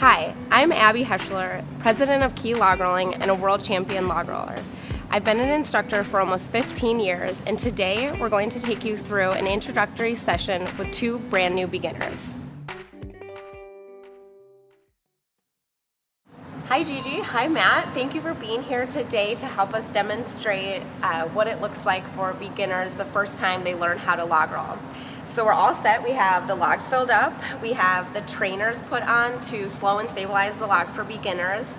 Hi, I'm Abby Heschler, president of Key Log Rolling and a world champion log roller. I've been an instructor for almost 15 years, and today we're going to take you through an introductory session with two brand new beginners. Hi Gigi, hi Matt. Thank you for being here today to help us demonstrate what it looks like for beginners the first time they learn how to log roll. So we're all set. We have the logs filled up. We have the trainers put on to slow and stabilize the log for beginners.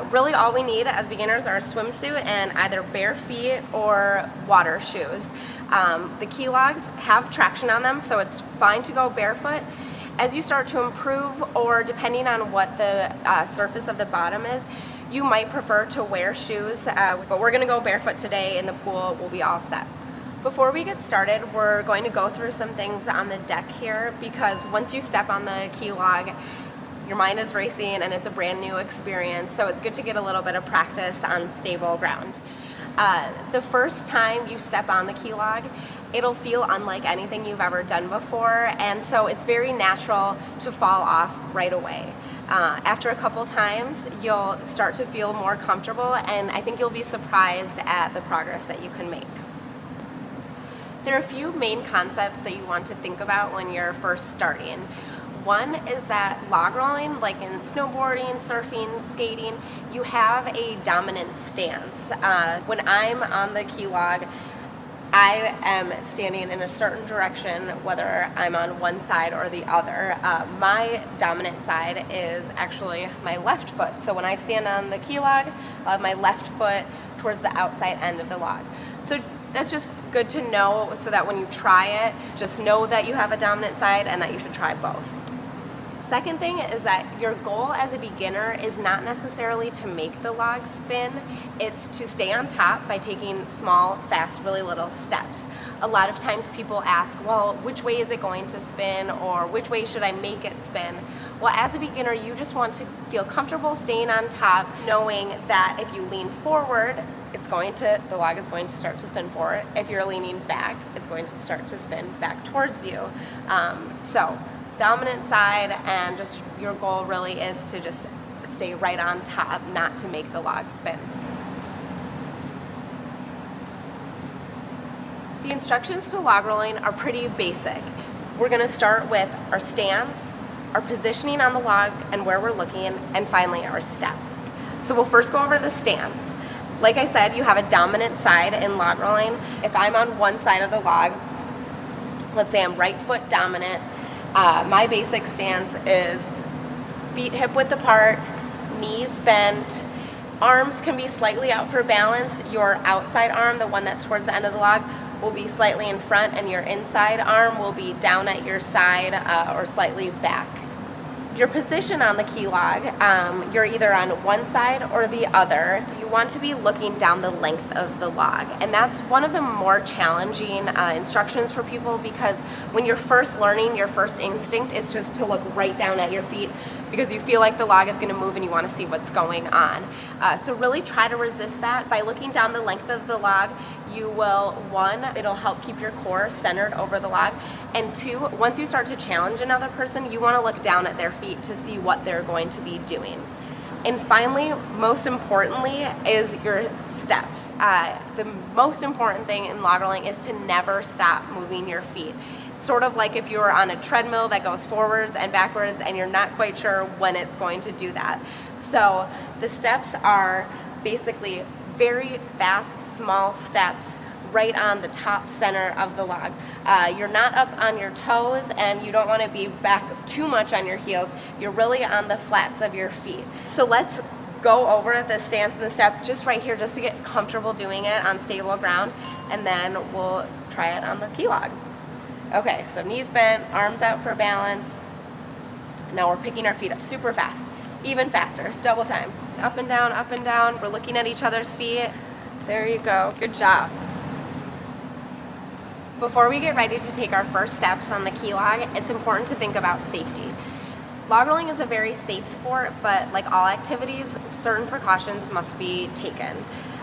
Really all we need as beginners are a swimsuit and either bare feet or water shoes. The key logs have traction on them, so it's fine to go barefoot. As you start to improve, or depending on what the surface of the bottom is, you might prefer to wear shoes, but we're gonna go barefoot today in the pool. We'll be all set. Before we get started, we're going to go through some things on the deck here, because once you step on the key log, your mind is racing and it's a brand new experience, so it's good to get a little bit of practice on stable ground. The first time you step on the key log, it'll feel unlike anything you've ever done before, and so it's very natural to fall off right away. After a couple times, you'll start to feel more comfortable, and I think you'll be surprised at the progress that you can make. There are a few main concepts that you want to think about when you're first starting. One is that log rolling, like in snowboarding, surfing, skating, you have a dominant stance. When I'm on the key log, I am standing in a certain direction, whether I'm on one side or the other. My dominant side is actually my left foot. So when I stand on the key log, I'll have my left foot towards the outside end of the log. So that's just good to know, so that when you try it, just know that you have a dominant side and that you should try both. Second thing is that your goal as a beginner is not necessarily to make the log spin, it's to stay on top by taking small, fast, really little steps. A lot of times people ask, well, which way is it going to spin, or which way should I make it spin? Well, as a beginner, you just want to feel comfortable staying on top, knowing that if you lean forward, the log is going to start to spin forward. If you're leaning back, it's going to start to spin back towards you. So dominant side, and just your goal really is to just stay right on top, not to make the log spin. The instructions to log rolling are pretty basic. We're gonna start with our stance, our positioning on the log and where we're looking, and finally our step. So we'll first go over the stance. Like I said, you have a dominant side in log rolling. If I'm on one side of the log, let's say I'm right foot dominant, my basic stance is feet hip width apart, knees bent, arms can be slightly out for balance. Your outside arm, the one that's towards the end of the log, will be slightly in front, and your inside arm will be down at your side or slightly back. Your position on the key log, you're either on one side or the other. You want to be looking down the length of the log, and that's one of the more challenging instructions for people, because when you're first learning, your first instinct is just to look right down at your feet, because you feel like the log is going to move and you want to see what's going on. So really try to resist that by looking down the length of the log. You will, one, it'll help keep your core centered over the log, and two, once you start to challenge another person, you want to look down at their feet to see what they're going to be doing. And finally, most importantly, is your steps. The most important thing in log rolling is to never stop moving your feet. Sort of like if you were on a treadmill that goes forwards and backwards and you're not quite sure when it's going to do that. So the steps are basically very fast, small steps right on the top center of the log. You're not up on your toes, and you don't want to be back too much on your heels. You're really on the flats of your feet. So let's go over the stance and the step just right here, just to get comfortable doing it on stable ground, and then we'll try it on the key log. Okay, so knees bent, arms out for balance. Now we're picking our feet up super fast, even faster, double time. Up and down, up and down. We're looking at each other's feet. There you go, good job. Before we get ready to take our first steps on the key log, it's important to think about safety. Log rolling is a very safe sport, but like all activities, certain precautions must be taken.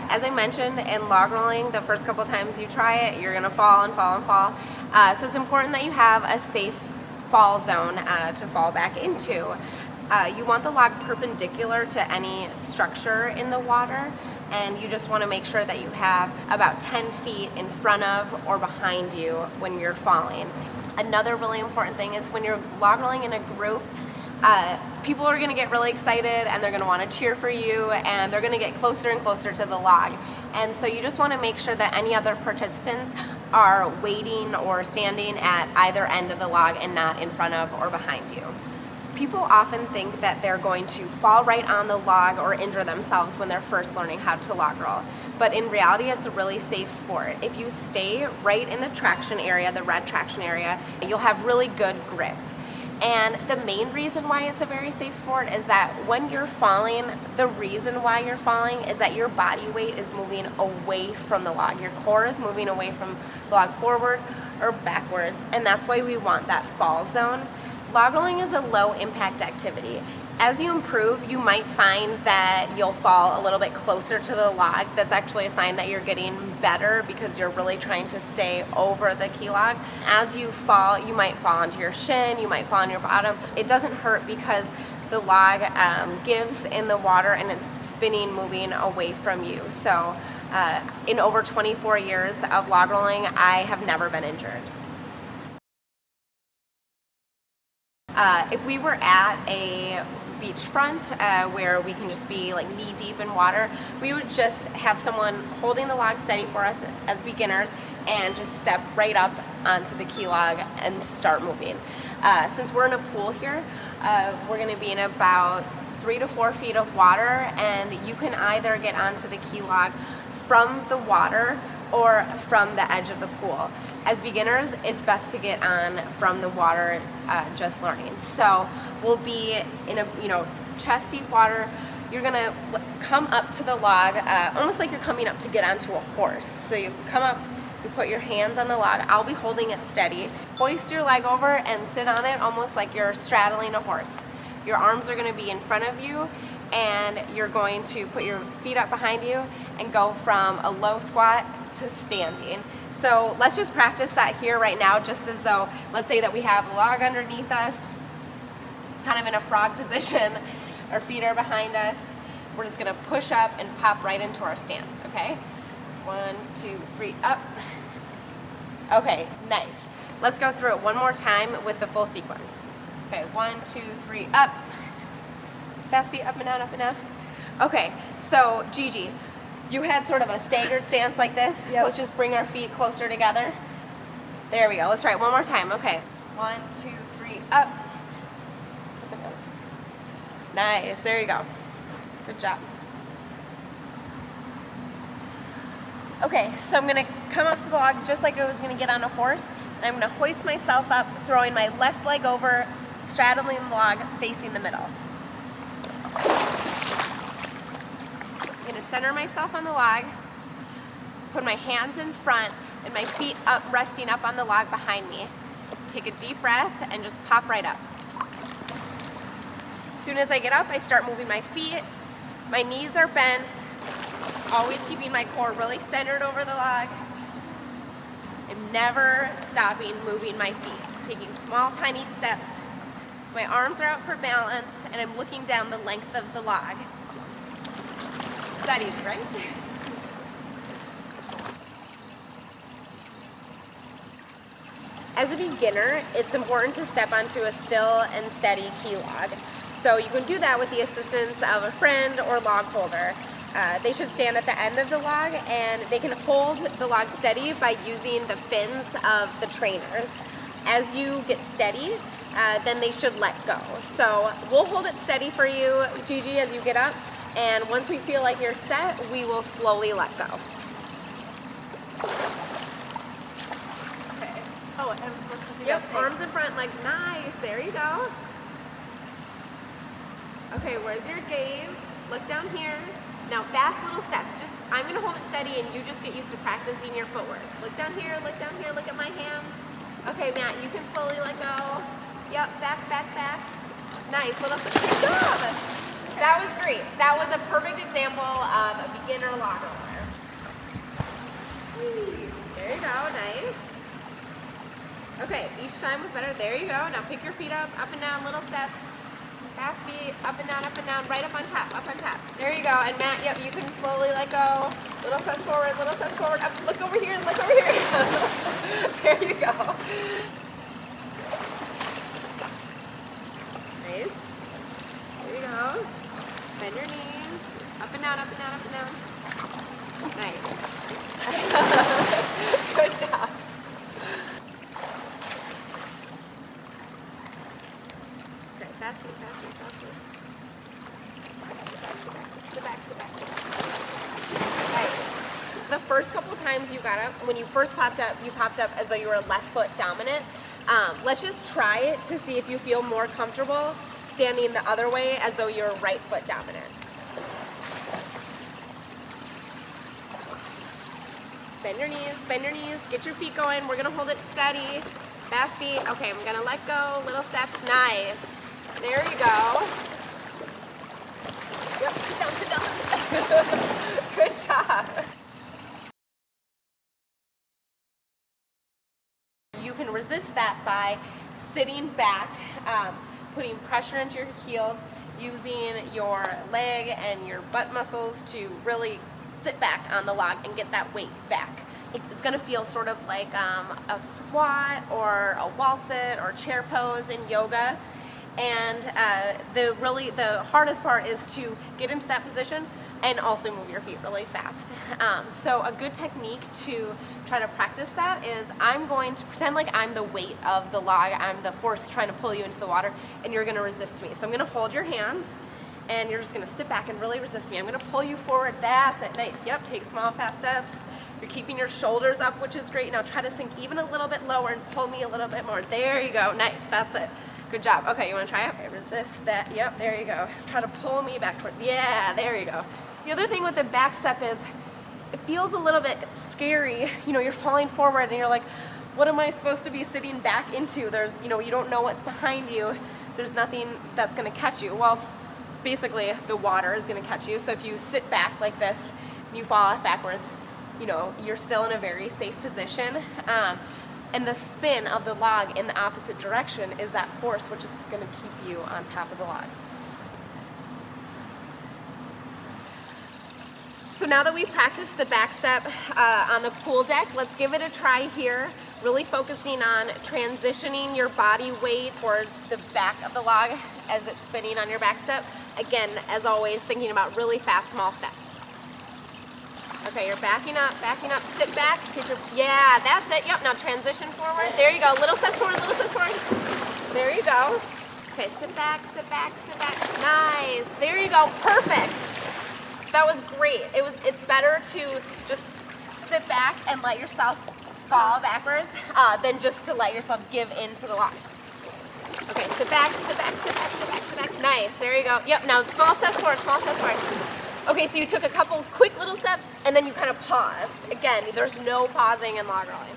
As I mentioned, in log rolling, the first couple times you try it, you're gonna fall and fall and fall. So it's important that you have a safe fall zone to fall back into. You want the log perpendicular to any structure in the water, and you just want to make sure that you have about 10 feet in front of or behind you when you're falling. Another really important thing is when you're log rolling in a group, people are going to get really excited and they're going to want to cheer for you, and they're going to get closer and closer to the log. And so you just want to make sure that any other participants are waiting or standing at either end of the log and not in front of or behind you. People often think that they're going to fall right on the log or injure themselves when they're first learning how to log roll. But in reality, it's a really safe sport. If you stay right in the traction area, the red traction area, you'll have really good grip. And the main reason why it's a very safe sport is that when you're falling, the reason why you're falling is that your body weight is moving away from the log. Your core is moving away from the log forward or backwards, and that's why we want that fall zone. Log rolling is a low impact activity. As you improve, you might find that you'll fall a little bit closer to the log. That's actually a sign that you're getting better because you're really trying to stay over the key log. As you fall, you might fall onto your shin, you might fall on your bottom. It doesn't hurt because the log gives in the water and it's spinning, moving away from you. So in over 24 years of log rolling, I have never been injured. If we were at a beachfront where we can just be like knee deep in water, we would just have someone holding the log steady for us as beginners and just step right up onto the key log and start moving. Since we're in a pool here, we're going to be in about 3 to 4 feet of water, and you can either get onto the key log from the water or from the edge of the pool. As beginners, it's best to get on from the water, just learning. So we'll be in a chest deep water. You're gonna come up to the log, almost like you're coming up to get onto a horse. So you come up, you put your hands on the log. I'll be holding it steady. Hoist your leg over and sit on it almost like you're straddling a horse. Your arms are gonna be in front of you, and you're going to put your feet up behind you and go from a low squat to standing. So let's just practice that here right now, just as though, let's say that we have a log underneath us, kind of in a frog position, our feet are behind us. We're just gonna push up and pop right into our stance, okay? 1, 2, 3, up. Okay, nice. Let's go through it one more time with the full sequence. Okay, 1, 2, 3, up. Fast feet up and down, up and down. Okay, so Gigi, you had sort of a staggered stance like this. Yep. Let's just bring our feet closer together. There we go. Let's try it one more time. Okay. 1, 2, 3, up. Nice. There you go. Good job. Okay, so I'm going to come up to the log just like I was going to get on a horse. And I'm going to hoist myself up, throwing my left leg over, straddling the log, facing the middle. I'm going to center myself on the log, put my hands in front, and my feet up, resting up on the log behind me. Take a deep breath and just pop right up. As soon as I get up, I start moving my feet. My knees are bent, always keeping my core really centered over the log. I'm never stopping moving my feet, taking small, tiny steps. My arms are out for balance, and I'm looking down the length of the log. Is that easy, right? As a beginner, it's important to step onto a still and steady key log. So you can do that with the assistance of a friend or log holder. They should stand at the end of the log, and they can hold the log steady by using the fins of the trainers. As you get steady, then they should let go. So we'll hold it steady for you, Gigi, as you get up, and once we feel like you're set, we will slowly let go. Okay. Oh, I'm supposed to do Yep, that. arms in front, like nice, there you go. Okay, where's your gaze? Look down here. Now fast little steps. Just I'm gonna hold it steady and you just get used to practicing your footwork. Look down here, look down here, look at my hands. Okay, Matt, you can slowly let go. Yep, back, back, back. Nice, little step. Good job! That was great. That was a perfect example of a beginner log roller. There you go, nice. Okay, each time was better. There you go. Now pick your feet up and down, little steps. Fast feet, up and down, right up on top, up on top. There you go. And Matt, yep, you can slowly let go. Little steps forward, up. Look over here, look over here. There you go. Nice. There you go. Bend your knees. Up and down, up and down, up and down. Nice. Good job. Okay, fast feet, fast feet, fast feet. Sit back. Nice. The first couple times you got up, when you first popped up, you popped up as though you were left foot dominant. Let's just try it to see if you feel more comfortable standing the other way as though you're right foot dominant. Bend your knees, get your feet going. We're gonna hold it steady. Fast feet. Okay, I'm gonna let go. Little steps. Nice. There you go. Yep, sit down. Good job. You can resist that by sitting back, putting pressure into your heels, using your leg and your butt muscles to really sit back on the log and get that weight back. It's going to feel sort of like a squat or a wall sit or chair pose in yoga. And the hardest part is to get into that position and also move your feet really fast. So a good technique to try to practice that is I'm going to pretend like I'm the weight of the log. I'm the force trying to pull you into the water, and you're going to resist me. So I'm going to hold your hands, and you're just going to sit back and really resist me. I'm going to pull you forward. That's it. Nice. Yep. Take small, fast steps. You're keeping your shoulders up, which is great. Now try to sink even a little bit lower and pull me a little bit more. There you go. Nice. That's it. Good job. Okay, you want to try it? Okay, resist that. Yep, there you go. Try to pull me back toward. Yeah, there you go. The other thing with the back step is it feels a little bit scary. You know, you're falling forward and you're like, what am I supposed to be sitting back into? There's, you know, you don't know what's behind you. There's nothing that's going to catch you. Well, basically the water is going to catch you. So if you sit back like this and you fall off backwards, you know, you're still in a very safe position. And the spin of the log in the opposite direction is that force which is going to keep you on top of the log. So now that we've practiced the back step on the pool deck, let's give it a try here, really focusing on transitioning your body weight towards the back of the log as it's spinning on your back step. Again, as always, thinking about really fast, small steps. Okay, you're backing up, sit back, yeah, that's it, yep, now transition forward, there you go, little steps forward, there you go. Okay, sit back, nice, there you go, perfect. That was great. It's better to just sit back and let yourself fall backwards than just to let yourself give in to the log. Okay, sit back, nice, there you go. Yep, now small steps forward. Okay, so you took a couple quick little steps and then you kind of paused. Again, there's no pausing in log rolling.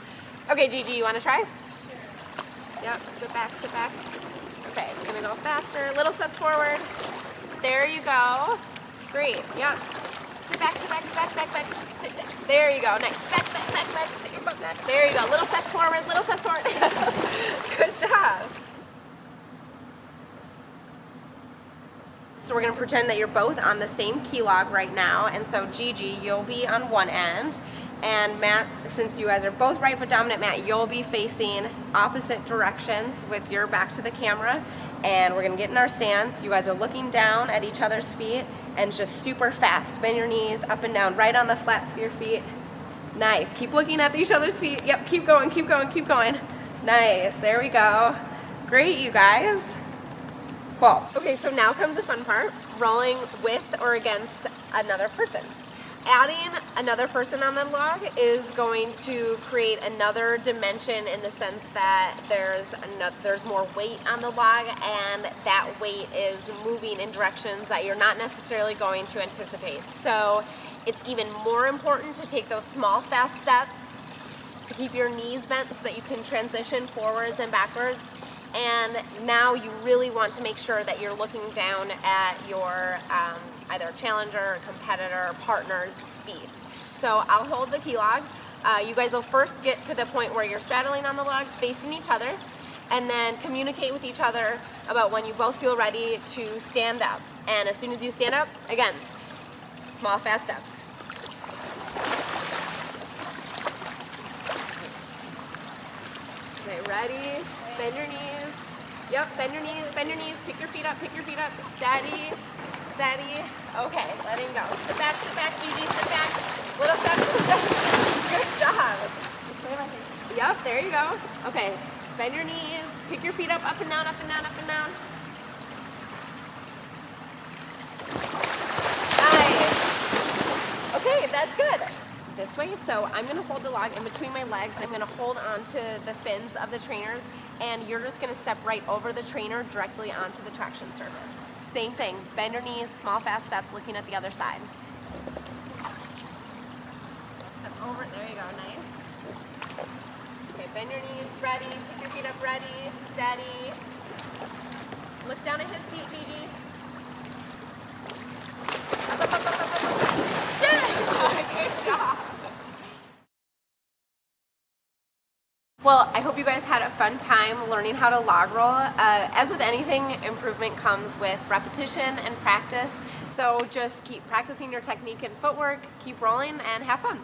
Okay, Gigi, you want to try? Sure. Yep, sit back. Okay, it's going to go faster. Little steps forward. There you go. Great, yep. Sit back. Sit down. There you go, nice. Back. Sit your butt back. There you go. Little steps forward. Good job. So we're going to pretend that you're both on the same key log right now. And so Gigi, you'll be on one end. And Matt, since you guys are both right foot dominant, Matt, you'll be facing opposite directions with your back to the camera. And we're going to get in our stance. You guys are looking down at each other's feet and just super fast. Bend your knees up and down, right on the flats of your feet. Nice. Keep looking at each other's feet. Yep, keep going. Nice. There we go. Great, you guys. Cool. Okay, so now comes the fun part, rolling with or against another person. Adding another person on the log is going to create another dimension in the sense that there's more weight on the log, and that weight is moving in directions that you're not necessarily going to anticipate. So it's even more important to take those small, fast steps to keep your knees bent so that you can transition forwards and backwards. And now you really want to make sure that you're looking down at your either challenger, competitor, partner's feet. So I'll hold the key log. You guys will first get to the point where you're straddling on the log, facing each other, and then communicate with each other about when you both feel ready to stand up. And as soon as you stand up, again, small, fast steps. Okay, ready? Bend your knees. Yep, bend your knees, bend your knees. Pick your feet up, Steady, steady. Okay, letting go. Sit back, Gigi, sit back. Little step, little step. Good job. Yep, there you go. Okay, bend your knees. Pick your feet up and down, up and down, up and down. Nice. Okay, that's good. This way, so I'm gonna hold the log in between my legs. I'm gonna hold onto the fins of the trainers, and you're just gonna step right over the trainer directly onto the traction surface. Same thing, bend your knees, small fast steps, looking at the other side. Step over, there you go, nice. Okay, bend your knees, ready, pick your feet up, ready, steady. Look down at his feet, Gigi. Up, up, up, up, up, up, up. Good job. Well, I hope you guys had a fun time learning how to log roll. As with anything, improvement comes with repetition and practice. So just keep practicing your technique and footwork, keep rolling, and have fun.